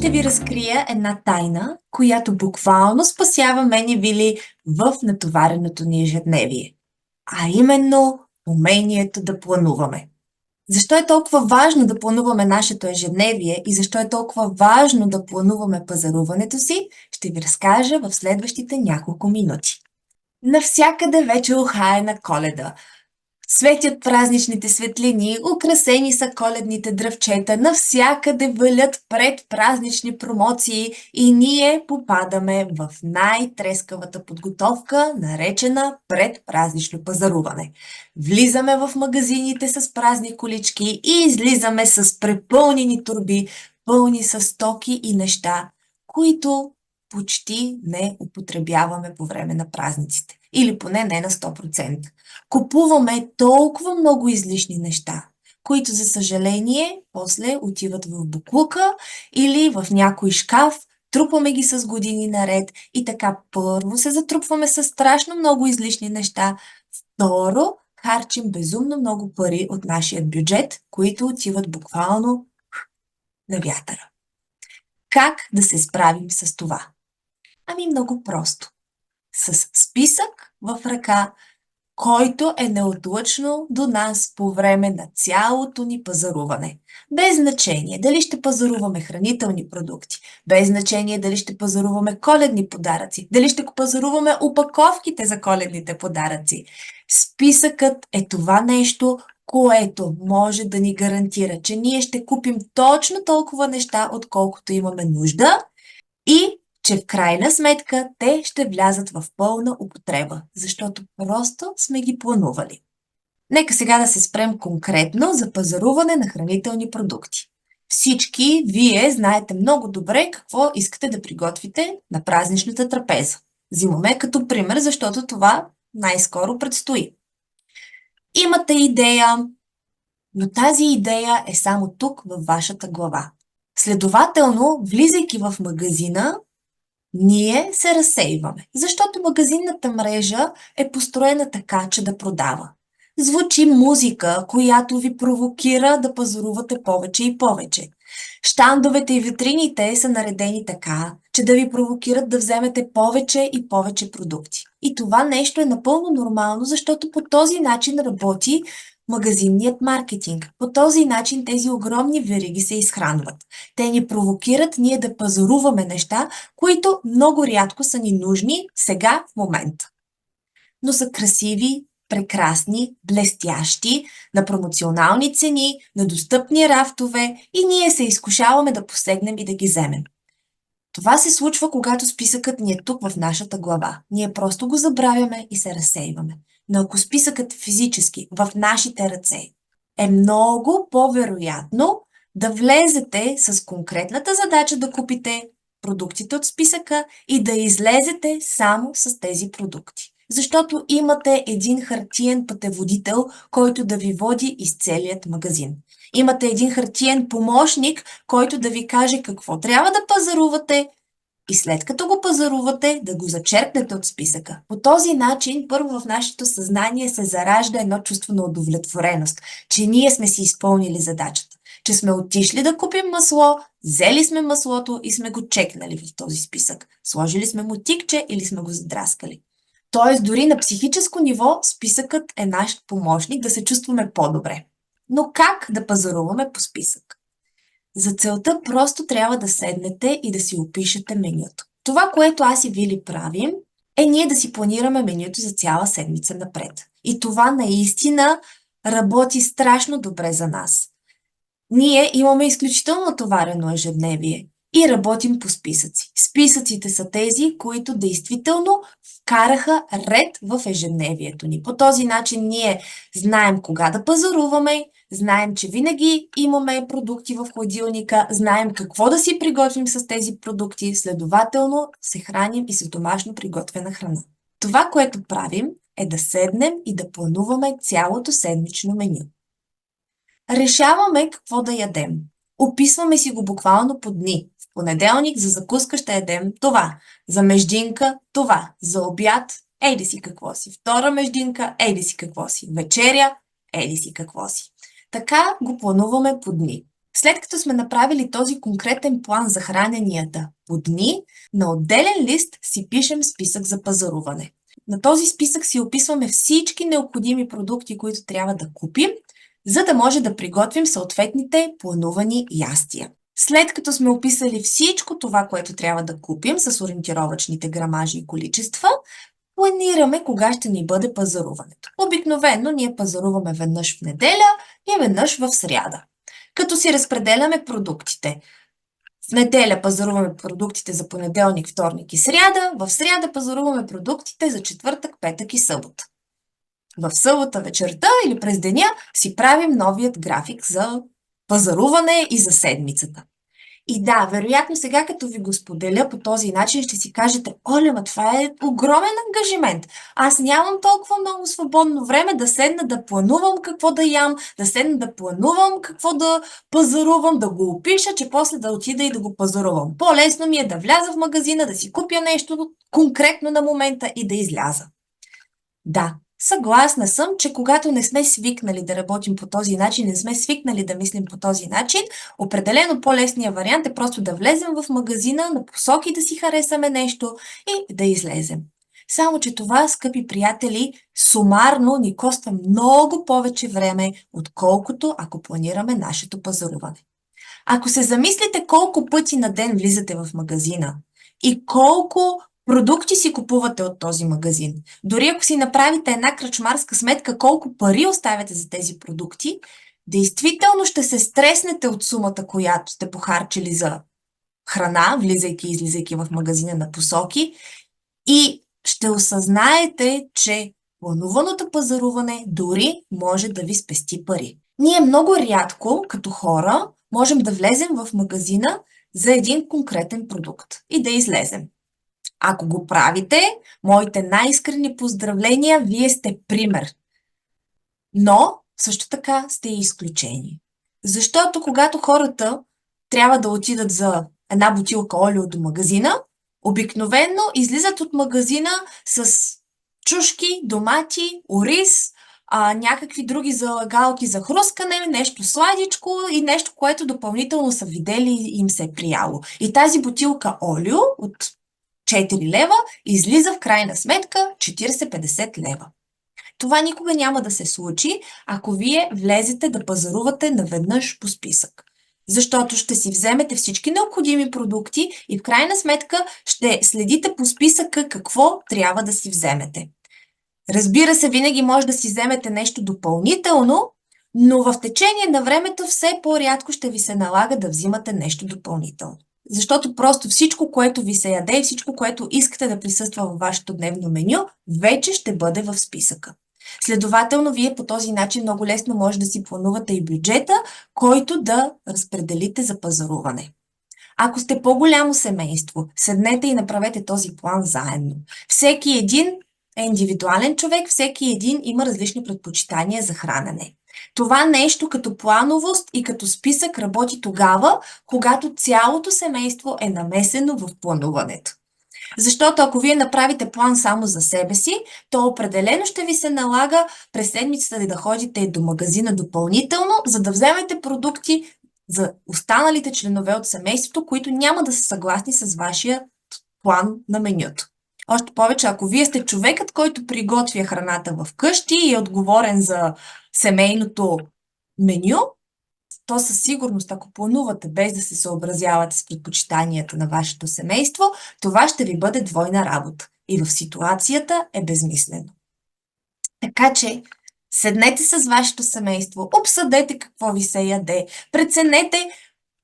ще ви разкрия една тайна, която буквално спасява мен и Вили в натовареното ни ежедневие. А именно умението да плануваме. Защо е толкова важно да плануваме нашето ежедневие и защо е толкова важно да плануваме пазаруването си, ще ви разкажа в следващите няколко минути. Навсякъде вече ухае на Коледа. Светят празничните светлини, украсени са коледните дръвчета, навсякъде валят предпразнични промоции и ние попадаме в най-трескавата подготовка, наречена предпразнично пазаруване. Влизаме в магазините с празни колички и излизаме с препълнени торби, пълни с стоки и неща, които почти не употребяваме по време на празниците. Или поне не на 100%. Купуваме толкова много излишни неща, които за съжаление после отиват в боклука или в някой шкаф, трупаме ги с години наред и така първо се затрупваме с страшно много излишни неща, второ харчим безумно много пари от нашия бюджет, които отиват буквално на вятъра. Как да се справим с това? Ами много просто. С списък в ръка, който е неотлъчно до нас по време на цялото ни пазаруване. Без значение дали ще пазаруваме хранителни продукти, без значение дали ще пазаруваме коледни подаръци, дали ще пазаруваме упаковките за коледните подаръци. Списъкът е това нещо, което може да ни гарантира, че ние ще купим точно толкова неща, отколкото имаме нужда и че в крайна сметка те ще влязат в пълна употреба, защото просто сме ги планували. Нека сега да се спрем конкретно за пазаруване на хранителни продукти. Всички вие знаете много добре какво искате да приготвите на празничната трапеза. Взимаме като пример, защото това най-скоро предстои. Имате идея, но тази идея е само тук във вашата глава. Следователно, влизайки в магазина, ние се разсейваме, защото магазинната мрежа е построена така, че да продава. Звучи музика, която ви провокира да пазарувате повече и повече. Щандовете и витрините са наредени така, че да ви провокират да вземете повече и повече продукти. И това нещо е напълно нормално, защото по този начин работи магазинният маркетинг. По този начин тези огромни вериги се изхранват. Те ни провокират ние да пазаруваме неща, които много рядко са ни нужни сега в момента. Но са красиви, прекрасни, блестящи, на промоционални цени, на достъпни рафтове и ние се изкушаваме да посегнем и да ги вземем. Това се случва, когато списъкът ни е тук в нашата глава. Ние просто го забравяме и се разсейваме. Но ако списъкът физически в нашите ръце е много по-вероятно да влезете с конкретната задача да купите продуктите от списъка и да излезете само с тези продукти. Защото имате един хартиен пътеводител, който да ви води из целият магазин. Имате един хартиен помощник, който да ви каже какво трябва да пазарувате и след като го пазарувате, да го зачеркнете от списъка. По този начин, първо в нашето съзнание се заражда едно чувство на удовлетвореност, че ние сме си изпълнили задачата, че сме отишли да купим масло, взели сме маслото и сме го чекнали в този списък. Сложили сме му тикче или сме го задраскали. Тоест, дори на психическо ниво списъкът е наш помощник да се чувстваме по-добре. Но как да пазаруваме по списък? За целта просто трябва да седнете и да си опишете менюто. Това, което аз и Вили правим, е ние да си планираме менюто за цяла седмица напред. И това наистина работи страшно добре за нас. Ние имаме изключително натоварено ежедневие и работим по списъци. Списъците са тези, които действително вкараха ред в ежедневието ни. По този начин ние знаем кога да пазаруваме, знаем, че винаги имаме продукти в хладилника, знаем какво да си приготвим с тези продукти, следователно се храним и с домашно приготвена храна. Това, което правим, е да седнем и да плануваме цялото седмично меню. Решаваме какво да ядем. Описваме си го буквално по дни. В понеделник за закуска ще ядем това, за междинка това, за обяд еди си какво си, втора междинка еди си какво си, вечеря еди си какво си. Така го плануваме по дни. След като сме направили този конкретен план за храненията по дни, на отделен лист си пишем списък за пазаруване. На този списък си описваме всички необходими продукти, които трябва да купим, за да може да приготвим съответните планувани ястия. След като сме описали всичко това, което трябва да купим с ориентировъчните грамажи и количества, планираме кога ще ни бъде пазаруването. Обикновено ние пазаруваме веднъж в неделя и веднъж в сряда, като си разпределяме продуктите. В неделя пазаруваме продуктите за понеделник, вторник и сряда, в сряда пазаруваме продуктите за четвъртък, петък и събота. В събота вечерта или през деня си правим новият график за пазаруване и за седмицата. И да, вероятно сега като ви го споделя по този начин ще си кажете: Оля, това е огромен ангажимент. Аз нямам толкова много свободно време да седна да планувам какво да ям, да седна да планувам какво да пазарувам, да го опиша, че после да отида и да го пазарувам. По-лесно ми е да вляза в магазина, да си купя нещо конкретно на момента и да изляза. Да, съгласна съм, че когато не сме свикнали да работим по този начин, не сме свикнали да мислим по този начин, определено по-лесният вариант е просто да влезем в магазина, на посоки да си харесаме нещо и да излезем. Само че това, скъпи приятели, сумарно ни коства много повече време, отколкото ако планираме нашето пазаруване. Ако се замислите колко пъти на ден влизате в магазина и колко продукти си купувате от този магазин, дори ако си направите една кръчмарска сметка колко пари оставяте за тези продукти, действително ще се стреснете от сумата, която сте похарчили за храна, влизайки и излизайки в магазина на посоки, и ще осъзнаете, че плануваното пазаруване дори може да ви спести пари. Ние много рядко, като хора, можем да влезем в магазина за един конкретен продукт и да излезем. Ако го правите, моите най-искрени поздравления, вие сте пример. Но също така сте и изключение. Защото когато хората трябва да отидат за една бутилка олио до магазина, обикновено излизат от магазина с чушки, домати, ориз, някакви други залагалки за хрускане, нещо сладичко и нещо, което допълнително са видели и им се е прияло. И тази бутилка олио от 4 лева излиза в крайна сметка 40-50 лева. Това никога няма да се случи, ако вие влезете да пазарувате наведнъж по списък. Защото ще си вземете всички необходими продукти и в крайна сметка ще следите по списъка какво трябва да си вземете. Разбира се, винаги може да си вземете нещо допълнително, но в течение на времето все по-рядко ще ви се налага да взимате нещо допълнително. Защото просто всичко, което ви се яде и всичко, което искате да присъства във вашето дневно меню, вече ще бъде в списъка. Следователно, вие по този начин много лесно може да си планувате и бюджета, който да разпределите за пазаруване. Ако сте по-голямо семейство, седнете и направете този план заедно. Всеки един е индивидуален човек, всеки един има различни предпочитания за хранене. Това нещо като плановост и като списък работи тогава, когато цялото семейство е намесено в плануването. Защото ако вие направите план само за себе си, то определено ще ви се налага през седмицата да ходите до магазина допълнително, за да вземете продукти за останалите членове от семейството, които няма да са съгласни с вашия план на менюто. Още повече, ако вие сте човекът, който приготвя храната в къщи и е отговорен за семейното меню, то със сигурност, ако планувате без да се съобразявате с предпочитанията на вашето семейство, това ще ви бъде двойна работа и в ситуацията е безмислено. Така че, седнете с вашето семейство, обсъдете какво ви се яде, преценете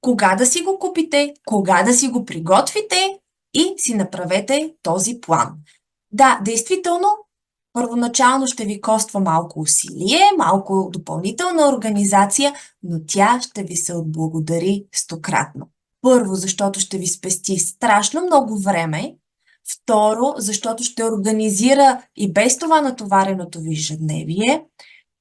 кога да си го купите, кога да си го приготвите и си направете този план. Да, действително, първоначално ще ви коства малко усилие, малко допълнителна организация, но тя ще ви се отблагодари стократно. Първо, защото ще ви спести страшно много време. Второ, защото ще организира и без това натовареното ви ежедневие.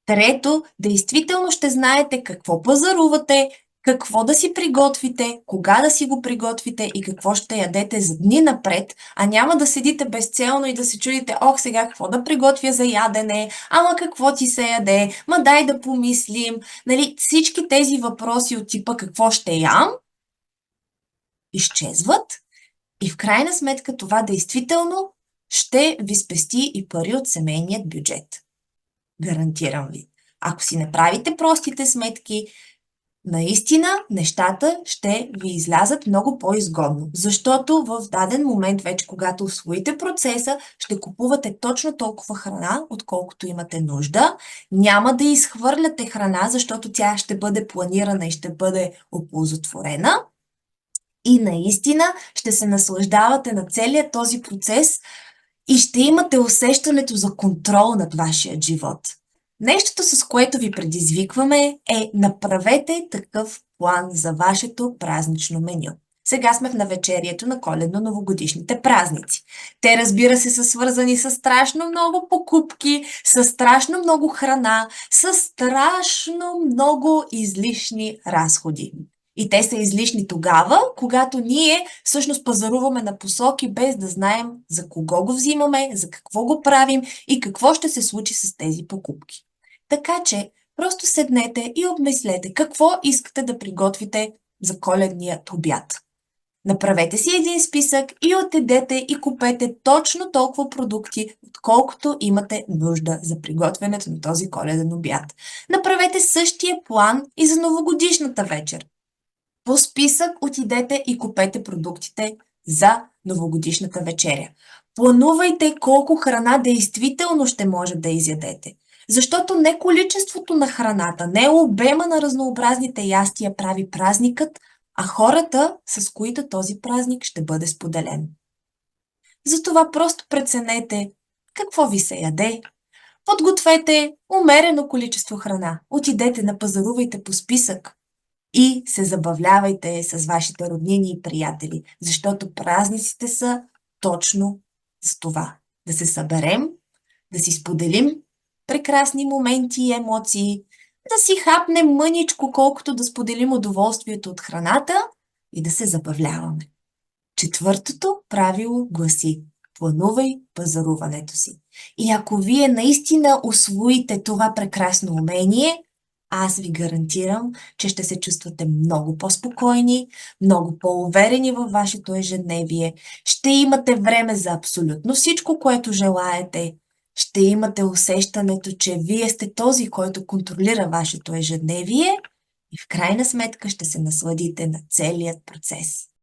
Трето, действително ще знаете какво пазарувате, какво да си приготвите, кога да си го приготвите и какво ще ядете за дни напред, а няма да седите безцелно и да се чудите, ох, сега какво да приготвя за ядене, ама какво ти се яде, ма дай да помислим. Нали, всички тези въпроси от типа какво ще ям, изчезват и в крайна сметка това действително ще ви спести и пари от семейният бюджет. Гарантирам ви. Ако си направите простите сметки, наистина нещата ще ви излязат много по-изгодно, защото в даден момент вече, когато усвоите процеса, ще купувате точно толкова храна, отколкото имате нужда. Няма да изхвърляте храна, защото тя ще бъде планирана и ще бъде оползотворена. И наистина ще се наслаждавате на целият този процес и ще имате усещането за контрол над вашия живот. Нещото, с което ви предизвикваме, е направете такъв план за вашето празнично меню. Сега сме в навечерието на коледно-новогодишните празници. Те, разбира се, са свързани с страшно много покупки, с страшно много храна, с страшно много излишни разходи. И те са излишни тогава, когато ние всъщност пазаруваме на посоки, без да знаем за кого го взимаме, за какво го правим и какво ще се случи с тези покупки. Така че, просто седнете и обмислете какво искате да приготвите за коледният обяд. Направете си един списък и отидете и купете точно толкова продукти, отколкото имате нужда за приготвянето на този коледен обяд. Направете същия план и за новогодишната вечер. По списък отидете и купете продуктите за новогодишната вечеря. Планувайте колко храна действително ще може да изядете. Защото не количеството на храната, не обема на разнообразните ястия прави празникът, а хората, с които този празник ще бъде споделен. Затова просто преценете какво ви се яде, подгответе умерено количество храна, отидете напазарувайте по списък и се забавлявайте с вашите роднини и приятели, защото празниците са точно за това. Да се съберем, да си споделим прекрасни моменти и емоции, да си хапнем мъничко, колкото да споделим удоволствието от храната и да се забавляваме. Четвъртото правило гласи: планувай пазаруването си. И ако вие наистина усвоите това прекрасно умение, аз ви гарантирам, че ще се чувствате много по-спокойни, много по-уверени във вашето ежедневие, ще имате време за абсолютно всичко, което желаете, ще имате усещането, че вие сте този, който контролира вашето ежедневие и в крайна сметка ще се насладите на целият процес.